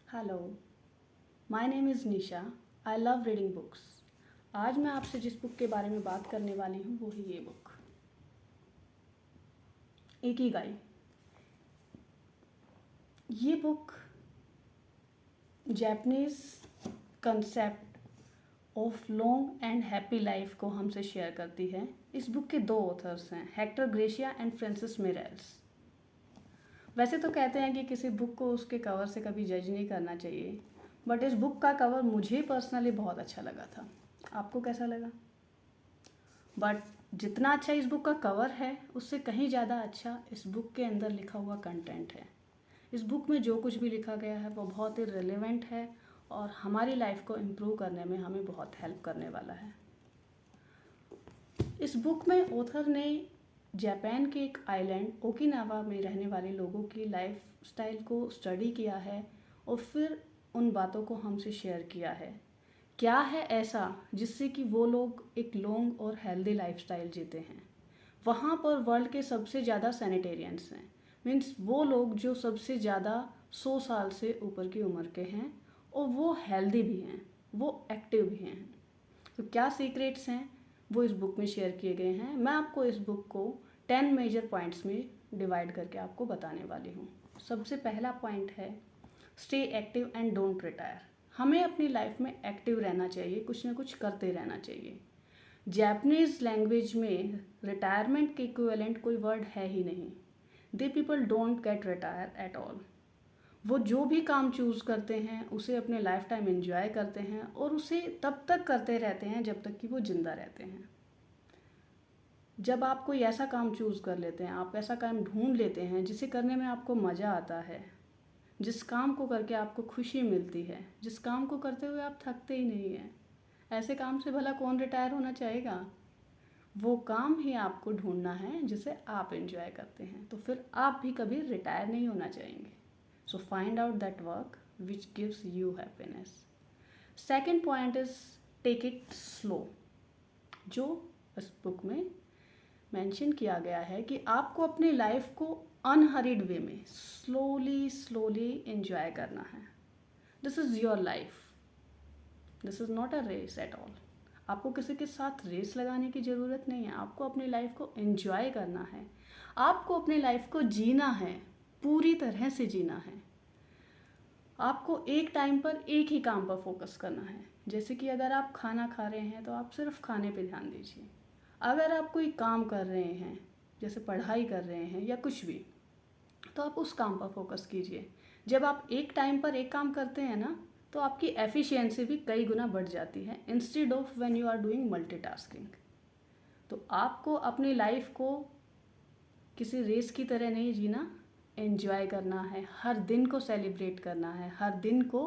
Hello, my name is Nisha. I love reading books. आज मैं आपसे जिस बुक के बारे में बात करने वाली हूँ वो है ये बुक, इकिगाई। ये book Japanese concept of long and happy life को हमसे शेयर करती है। इस बुक के दो ऑथर्स हैं, हेक्टर ग्रेशिया एंड फ्रांसिस मिरेल्स। वैसे तो कहते हैं कि किसी बुक को उसके कवर से कभी जज नहीं करना चाहिए, बट इस बुक का कवर मुझे पर्सनली बहुत अच्छा लगा था। आपको कैसा लगा? बट जितना अच्छा इस बुक का कवर है, उससे कहीं ज़्यादा अच्छा इस बुक के अंदर लिखा हुआ कंटेंट है। इस बुक में जो कुछ भी लिखा गया है वो बहुत ही रिलेवेंट है और हमारी लाइफ को इम्प्रूव करने में हमें बहुत हेल्प करने वाला है। इस बुक में ऑथर ने जापान के एक आइलैंड ओकिनावा में रहने वाले लोगों की लाइफ स्टाइल को स्टडी किया है और फिर उन बातों को हमसे शेयर किया है। क्या है ऐसा जिससे कि वो लोग एक लॉन्ग और हेल्दी लाइफस्टाइल जीते हैं। वहाँ पर वर्ल्ड के सबसे ज़्यादा सैनिटेरियंस हैं, मीन्स वो लोग जो सबसे ज़्यादा 100 साल से ऊपर की उम्र के हैं और वो हेल्दी भी हैं, वो एक्टिव भी हैं। तो क्या सीक्रेट्स हैं वो इस बुक में शेयर किए गए हैं। मैं आपको इस बुक को 10 मेजर पॉइंट्स में डिवाइड करके आपको बताने वाली हूँ। सबसे पहला पॉइंट है stay active and don't retire. हमें अपनी लाइफ में एक्टिव रहना चाहिए, कुछ ना कुछ करते रहना चाहिए। जापानीज लैंग्वेज में रिटायरमेंट के इक्विवेलेंट कोई वर्ड है ही नहीं। They people don't get retire at all. वो जो भी काम चूज़ करते हैं उसे अपने लाइफ टाइम एंजॉय करते हैं और उसे तब तक करते रहते हैं जब तक कि वो जिंदा रहते हैं। जब आप कोई ऐसा काम चूज़ कर लेते हैं, आप ऐसा काम ढूंढ लेते हैं जिसे करने में आपको मज़ा आता है, जिस काम को करके आपको खुशी मिलती है, जिस काम को करते हुए आप थकते ही नहीं हैं, ऐसे काम से भला कौन रिटायर होना चाहेगा। वो काम ही आपको ढूंढना है जिसे आप एंजॉय करते हैं, तो फिर आप भी कभी रिटायर नहीं होना चाहेंगे। So find out that work which gives you happiness. Second point is take it slow. जो इस बुक में मेंशन किया गया है कि आपको अपनी लाइफ को अनहरिड वे में स्लोली स्लोली एंजॉय करना है। This is your life, this is not a race at all. आपको किसी के साथ रेस लगाने की ज़रूरत नहीं है। आपको अपनी लाइफ को एंजॉय करना है, आपको अपनी लाइफ को जीना है, पूरी तरह से जीना है। आपको एक टाइम पर एक ही काम पर फोकस करना है। जैसे कि अगर आप खाना खा रहे हैं तो आप सिर्फ खाने पे ध्यान दीजिए। अगर आप कोई काम कर रहे हैं, जैसे पढ़ाई कर रहे हैं या कुछ भी, तो आप उस काम पर फोकस कीजिए। जब आप एक टाइम पर एक काम करते हैं ना, तो आपकी एफिशिएंसी भी कई गुना बढ़ जाती है, instead of when you are doing multitasking. तो आपको अपनी लाइफ को किसी रेस की तरह नहीं जीना, एंजॉय करना है, हर दिन को सेलिब्रेट करना है, हर दिन को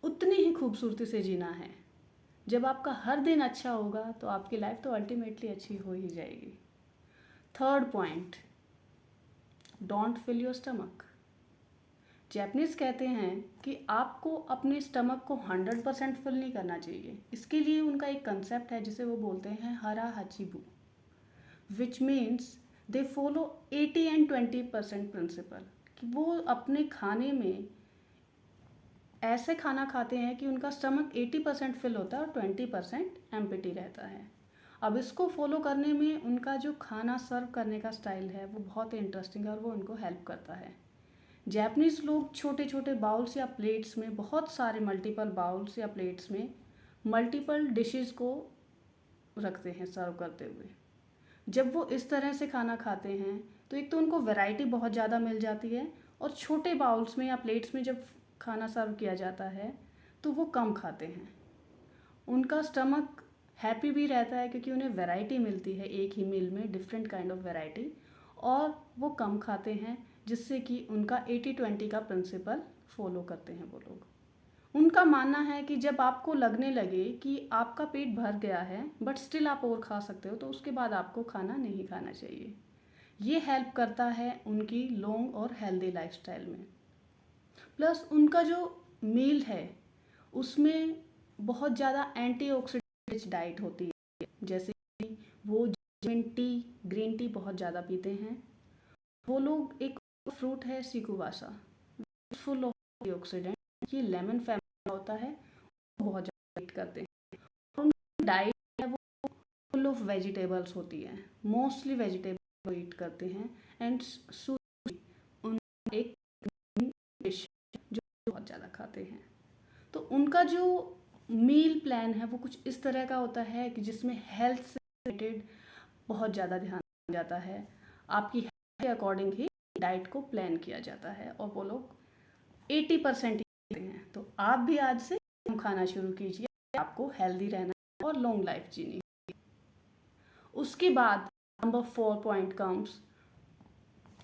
उतनी ही खूबसूरती से जीना है। जब आपका हर दिन अच्छा होगा तो आपकी लाइफ तो अल्टीमेटली अच्छी हो ही जाएगी। Third point, don't fill your stomach. Japanese कहते हैं कि आपको अपने स्टमक को 100% फिल नहीं करना चाहिए। इसके लिए उनका एक कंसेप्ट है जिसे वो बोलते हैं hara hachi bu, which means they follow 80 and 20% principle. कि वो अपने खाने में ऐसे खाना खाते हैं कि उनका स्टमक 80% फिल होता है और 20% एम्प्टी रहता है। अब इसको फॉलो करने में उनका जो खाना सर्व करने का स्टाइल है वो बहुत ही इंटरेस्टिंग है और वो उनको हेल्प करता है। जैपनीज़ लोग छोटे छोटे बाउल्स या प्लेट्स में, बहुत सारे मल्टीपल बाउल्स या प्लेट्स में मल्टीपल डिशेस को रखते हैं सर्व करते हुए। जब वो इस तरह से खाना खाते हैं तो एक तो उनको वैरायटी बहुत ज़्यादा मिल जाती है, और छोटे बाउल्स में या प्लेट्स में जब खाना सर्व किया जाता है तो वो कम खाते हैं। उनका स्टमक हैप्पी भी रहता है क्योंकि उन्हें वैरायटी मिलती है एक ही मील में, डिफरेंट काइंड ऑफ वैरायटी, और वो कम खाते हैं, जिससे कि उनका 80-20 का प्रिंसिपल फॉलो करते हैं वो लोग। उनका मानना है कि जब आपको लगने लगे कि आपका पेट भर गया है बट स्टिल आप और खा सकते हो, तो उसके बाद आपको खाना नहीं खाना चाहिए। ये हेल्प करता है उनकी लॉन्ग और हेल्दी लाइफस्टाइल में। प्लस उनका जो मील है उसमें बहुत ज़्यादा एंटीऑक्सीडेंट रिच डाइट होती है। जैसे कि वो ग्रीन टी बहुत ज़्यादा पीते हैं। वो लोग, एक फ्रूट है सिकुवासा, फुल ऑफ एंटीऑक्सीडेंट, ये लेमन फैमिली होता है, वो बहुत ज़्यादा ईट करते हैं। और उनकी डाइट है वो फुल ऑफ वेजिटेबल्स होती है, मोस्टली वेजिटेबल ईट करते हैं। एंड उन एक डिश जो बहुत ज़्यादा खाते हैं। तो उनका जो मील प्लान है वो कुछ इस तरह का होता है कि जिसमें हेल्थ से रिलेटेड बहुत ज़्यादा ध्यान दिया जाता है। आपकी हेल्थ के अकॉर्डिंग ही डाइट को प्लान किया जाता है और वो लोग 80% खाते हैं। तो आप भी आज से कम खाना शुरू कीजिए, आपको हेल्दी रहना है और लॉन्ग लाइफ जीनी है। उसके बाद number 4 point comes,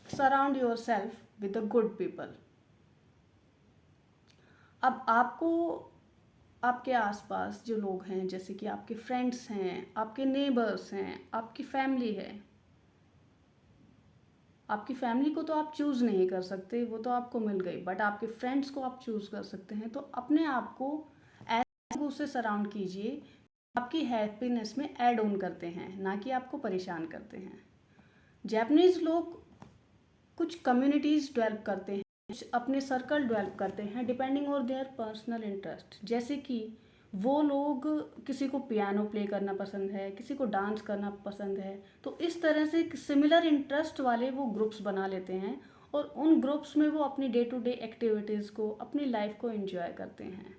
surround your self with the good people. अब आपको आपके आसपास जो लोग हैं, जैसे कि आपके फ्रेंड्स हैं, आपके नेबर्स हैं, आपकी फैमिली है। आपकी फैमिली को तो आप चूज़ नहीं कर सकते, वो तो आपको मिल गई, बट आपके फ्रेंड्स को आप चूज़ कर सकते हैं। तो अपने आप को ऐसे लोगों से सराउंड कीजिए, आपकी हैप्पीनेस में ऐड ऑन करते हैं, ना कि आपको परेशान करते हैं। जापानीज़ लोग कुछ कम्युनिटीज़ डेवलप करते हैं, अपने सर्कल डेवलप करते हैं depending on their personal interest. जैसे कि वो लोग, किसी को पियानो प्ले करना पसंद है, किसी को डांस करना पसंद है, तो इस तरह से सिमिलर इंटरेस्ट वाले वो ग्रुप्स बना लेते हैं और उन ग्रुप्स में वो अपनी डे टू डे एक्टिविटीज़ को, अपनी लाइफ को एंजॉय करते हैं।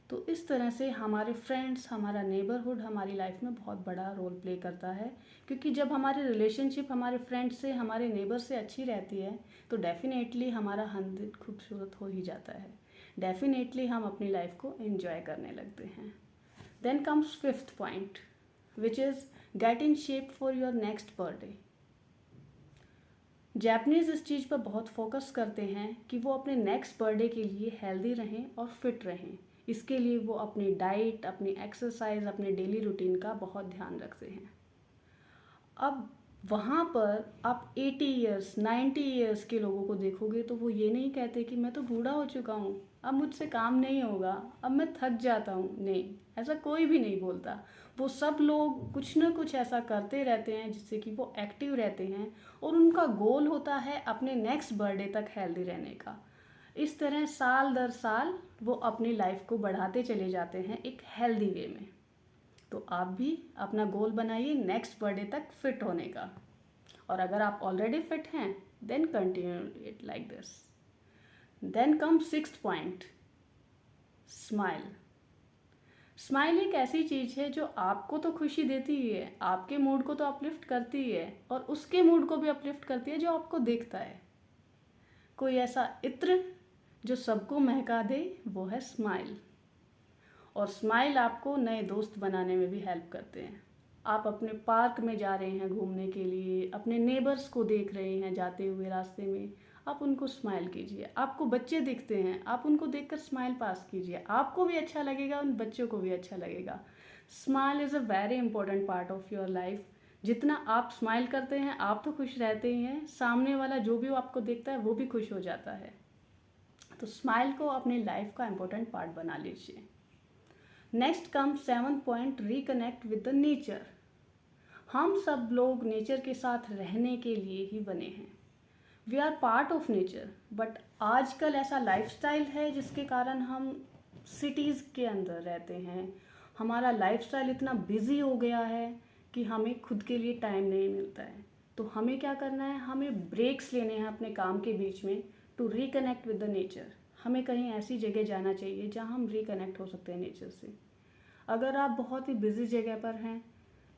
तो इस तरह से हमारे फ्रेंड्स, हमारा नेबरहुड हमारी लाइफ में बहुत बड़ा रोल प्ले करता है। क्योंकि जब हमारी रिलेशनशिप हमारे फ्रेंड्स से, हमारे नेबर से अच्छी रहती है तो डेफिनेटली हमारा हर दिन खूबसूरत हो ही जाता है। डेफिनेटली हम अपनी लाइफ को एंजॉय करने लगते हैं। Then comes 5th point, which is get in shape for your next birthday. Japanese इस चीज़ पर बहुत फोकस करते हैं कि वो अपने नेक्स्ट बर्थडे के लिए हेल्दी रहें और फिट रहें। इसके लिए वो अपनी डाइट, अपनी एक्सरसाइज, अपने डेली रूटीन का बहुत ध्यान रखते हैं। अब वहाँ पर आप 80 ईयर्स 90 ईयर्स के लोगों को देखोगे तो वो ये नहीं कहते कि मैं तो बूढ़ा हो चुका हूँ, अब मुझसे काम नहीं होगा, अब मैं थक जाता हूँ। नहीं, ऐसा कोई भी नहीं बोलता। वो सब लोग कुछ ना कुछ ऐसा करते रहते हैं जिससे कि वो एक्टिव रहते हैं और उनका गोल होता है अपने नेक्स्ट बर्थडे तक हेल्दी रहने का। इस तरह साल दर साल वो अपनी लाइफ को बढ़ाते चले जाते हैं एक हेल्दी वे में। तो आप भी अपना गोल बनाइए नेक्स्ट बर्थडे तक फिट होने का। और अगर आप ऑलरेडी फिट हैं then continue it like this. Then come 6th point, smile. Smile एक ऐसी चीज़ है जो आपको तो खुशी देती ही है, आपके मूड को तो अपलिफ्ट करती ही है और उसके मूड को भी अपलिफ्ट करती है जो आपको देखता है। कोई ऐसा इत्र जो सबको महका दे वो है स्माइल। और स्माइल आपको नए दोस्त बनाने में भी हेल्प करते हैं। आप अपने पार्क में जा रहे हैं घूमने के लिए, अपने नेबर्स को देख रहे हैं जाते हुए रास्ते में, आप उनको स्माइल कीजिए। आपको बच्चे दिखते हैं, आप उनको देखकर स्माइल पास कीजिए, आपको भी अच्छा लगेगा, उन बच्चों को भी अच्छा लगेगा। Smile is a very important part of your life. जितना आप स्माइल करते हैं आप तो खुश रहते ही हैं, सामने वाला जो भी आपको देखता है वो भी खुश हो जाता है। तो स्माइल को अपनी लाइफ का इम्पोर्टेंट पार्ट बना लीजिए। Next come 7th point, reconnect with the nature. हम सब लोग नेचर के साथ रहने के लिए ही बने हैं। We are part of nature, but आजकल ऐसा लाइफस्टाइल है जिसके कारण हम सिटीज़ के अंदर रहते हैं। हमारा लाइफस्टाइल इतना बिजी हो गया है कि हमें खुद के लिए टाइम नहीं मिलता है। तो हमें क्या करना है, हमें ब्रेक्स लेने हैं अपने काम के बीच में to reconnect with the nature. हमें कहीं ऐसी जगह जाना चाहिए जहाँ हम रिकनेक्ट हो सकते हैं नेचर से। अगर आप बहुत ही बिजी जगह पर हैं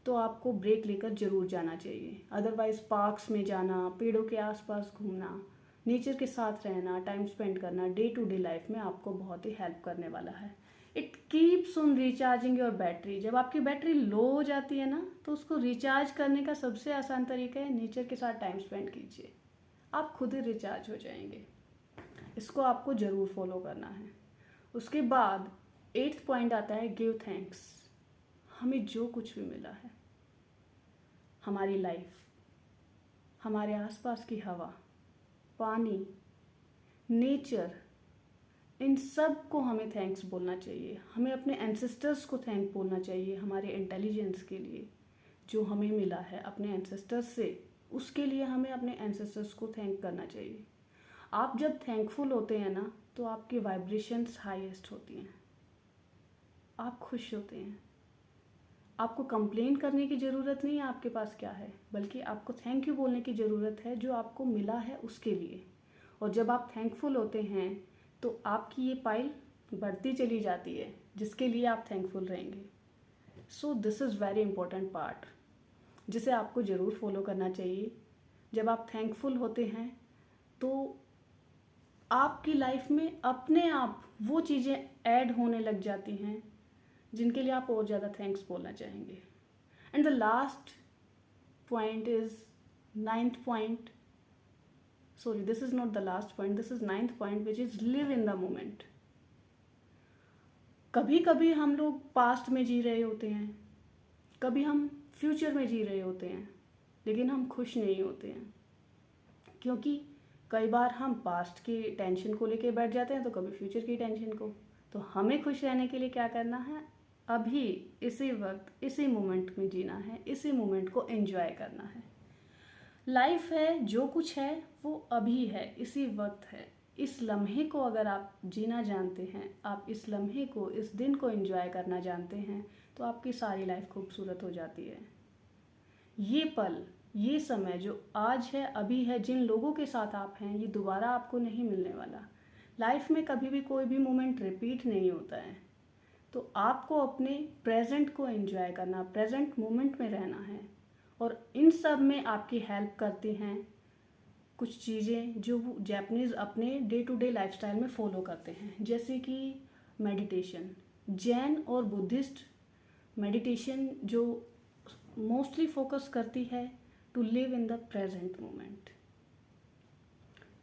तो आपको ब्रेक लेकर ज़रूर जाना चाहिए। अदरवाइज़ पार्क्स में जाना, पेड़ों के आसपास घूमना, नेचर के साथ रहना, टाइम स्पेंड करना डे टू डे लाइफ में आपको बहुत ही हेल्प करने वाला है। It keeps on recharging your battery. जब आपकी बैटरी लो हो जाती है ना तो उसको रिचार्ज करने का सबसे आसान तरीका है नेचर के साथ टाइम स्पेंड कीजिए, आप खुद ही रिचार्ज हो जाएंगे। इसको आपको ज़रूर फॉलो करना है। उसके बाद 8th पॉइंट आता है, गिव थैंक्स। हमें जो कुछ भी मिला है, हमारी लाइफ, हमारे आसपास की हवा, पानी, नेचर, इन सब को हमें थैंक्स बोलना चाहिए। हमें अपने एंसेस्टर्स को थैंक बोलना चाहिए हमारे इंटेलिजेंस के लिए जो हमें मिला है अपने एंसेस्टर्स से, उसके लिए हमें अपने एंसेस्टर्स को थैंक करना चाहिए। आप जब थैंकफुल होते हैं ना, तो आपकी वाइब्रेशंस हाईएस्ट होती हैं, आप खुश होते हैं। आपको कंप्लेन करने की ज़रूरत नहीं है आपके पास क्या है, बल्कि आपको थैंक यू बोलने की ज़रूरत है जो आपको मिला है उसके लिए। और जब आप थैंकफुल होते हैं तो आपकी ये पाइल बढ़ती चली जाती है जिसके लिए आप थैंकफुल रहेंगे। So this is very important part जिसे आपको ज़रूर फॉलो करना चाहिए। जब आप थैंकफुल होते हैं तो आपकी लाइफ में अपने आप वो चीज़ें ऐड होने लग जाती हैं जिनके लिए आप और ज़्यादा थैंक्स बोलना चाहेंगे। And the last point is ninth point, sorry this is not the last point, this is ninth point which is live in the moment. कभी कभी हम लोग पास्ट में जी रहे होते हैं, कभी हम फ्यूचर में जी रहे होते हैं, लेकिन हम खुश नहीं होते हैं, क्योंकि कई बार हम पास्ट की टेंशन को लेके बैठ जाते हैं तो कभी फ्यूचर की टेंशन को। तो हमें खुश रहने के लिए क्या करना है, अभी इसी वक्त इसी मोमेंट में जीना है, इसी मोमेंट को एंजॉय करना है। लाइफ है, जो कुछ है वो अभी है, इसी वक्त है। इस लम्हे को अगर आप जीना जानते हैं, आप इस लम्हे को, इस दिन को एंजॉय करना जानते हैं, तो आपकी सारी लाइफ खूबसूरत हो जाती है। ये पल, ये समय जो आज है, अभी है, जिन लोगों के साथ आप हैं, ये दोबारा आपको नहीं मिलने वाला। लाइफ में कभी भी कोई भी मोमेंट रिपीट नहीं होता है। तो आपको अपने प्रेजेंट को एंजॉय करना, प्रेजेंट मोमेंट में रहना है। और इन सब में आपकी हेल्प करती हैं कुछ चीज़ें जो जापानीज़ अपने डे टू डे लाइफस्टाइल में फॉलो करते हैं, जैसे कि मेडिटेशन। जैन और बुद्धिस्ट मेडिटेशन जो मोस्टली फोकस करती है to live in the present moment.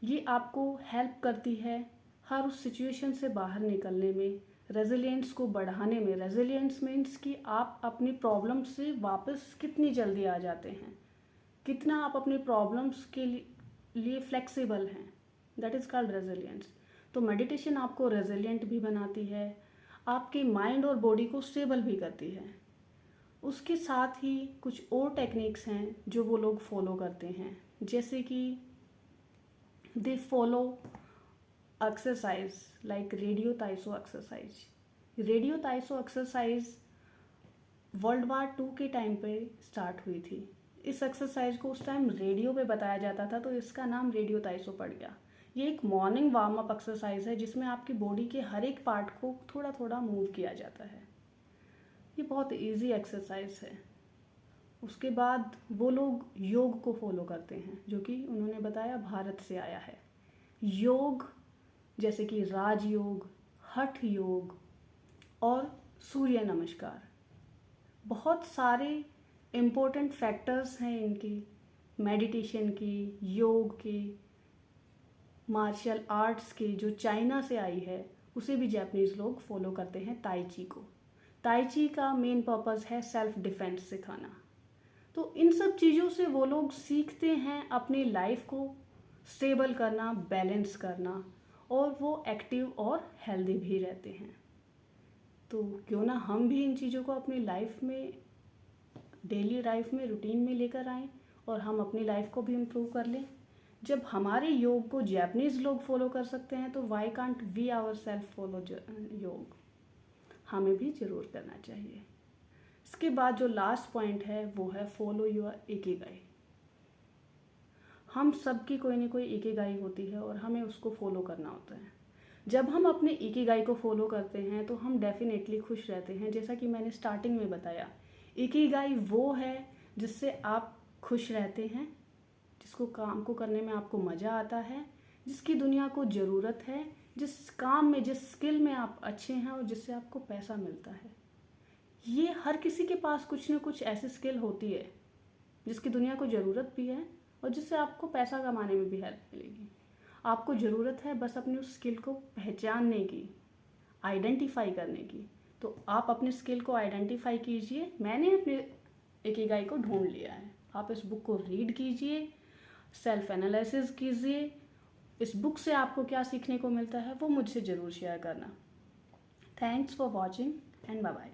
ये आपको हेल्प करती है हर उस सिचुएशन से बाहर निकलने में, रेजिलियंस को बढ़ाने में। रेजिलियंस मीन्स कि आप अपनी प्रॉब्लम से वापस कितनी जल्दी आ जाते हैं, कितना आप अपनी प्रॉब्लम्स के लिए फ्लेक्सिबल हैं, दैट इज़ कॉल्ड रेजिलियंस। तो मेडिटेशन आपको रेजिलियंट भी बनाती है, आपके माइंड और बॉडी को स्टेबल भी करती है। उसके साथ ही कुछ और टेक्निक्स हैं जो वो लोग फॉलो करते हैं, जैसे कि they follow exercise like radio taiso exercise. Radio taiso exercise world war 2 के टाइम पे स्टार्ट हुई थी। इस एक्सरसाइज को उस टाइम रेडियो पे बताया जाता था, तो इसका नाम रेडियो ताइसो पड़ गया। ये एक मॉर्निंग वार्म अप एक्सरसाइज है जिसमें आपकी बॉडी के हर एक पार्ट को थोड़ा थोड़ा मूव किया जाता है। ये बहुत इजी एक्सरसाइज है। उसके बाद वो लोग योग को फॉलो करते हैं, जो कि उन्होंने बताया भारत से आया है। योग जैसे कि राजयोग, हठ योग और सूर्य नमस्कार, बहुत सारे इम्पोर्टेंट फैक्टर्स हैं इनकी, मेडिटेशन की, योग की, मार्शल आर्ट्स की, जो चाइना से आई है उसे भी जापानीज़ लोग फॉलो करते हैं। ताई ची को, ताई ची का मेन पर्पस है सेल्फ डिफेंस सिखाना। तो इन सब चीज़ों से वो लोग सीखते हैं अपनी लाइफ को स्टेबल करना, बैलेंस करना, और वो एक्टिव और हेल्दी भी रहते हैं। तो क्यों ना हम भी इन चीज़ों को अपनी लाइफ में, डेली लाइफ में, रूटीन में लेकर आएँ और हम अपनी लाइफ को भी इम्प्रूव कर लें। जब हमारे योग को जापानीज़ लोग फॉलो कर सकते हैं तो why can't we ourself follow योग। हमें भी ज़रूर करना चाहिए। इसके बाद जो लास्ट पॉइंट है वो है फॉलो योर इकिगाई। हम सब की कोई ना कोई इकिगाई होती है और हमें उसको फॉलो करना होता है। जब हम अपने इकिगाई को फॉलो करते हैं तो हम डेफिनेटली खुश रहते हैं। जैसा कि मैंने स्टार्टिंग में बताया, इकिगाई वो है जिससे आप खुश रहते हैं, जिसको काम को करने में आपको मज़ा आता है, जिसकी दुनिया को ज़रूरत है, जिस काम में, जिस स्किल में आप अच्छे हैं और जिससे आपको पैसा मिलता है। ये हर किसी के पास कुछ ना कुछ ऐसी स्किल होती है जिसकी दुनिया को ज़रूरत भी है और जिससे आपको पैसा कमाने में भी हेल्प मिलेगी। आपको ज़रूरत है बस अपनी उस स्किल को पहचानने की, आइडेंटिफाई करने की। तो आप अपने स्किल को आइडेंटिफाई कीजिए। मैंने अपने इकिगाई को ढूंढ लिया है। आप इस बुक को रीड कीजिए, सेल्फ एनालिसिस कीजिए। इस बुक से आपको क्या सीखने को मिलता है वो मुझसे ज़रूर शेयर करना। Thanks for watching and bye bye.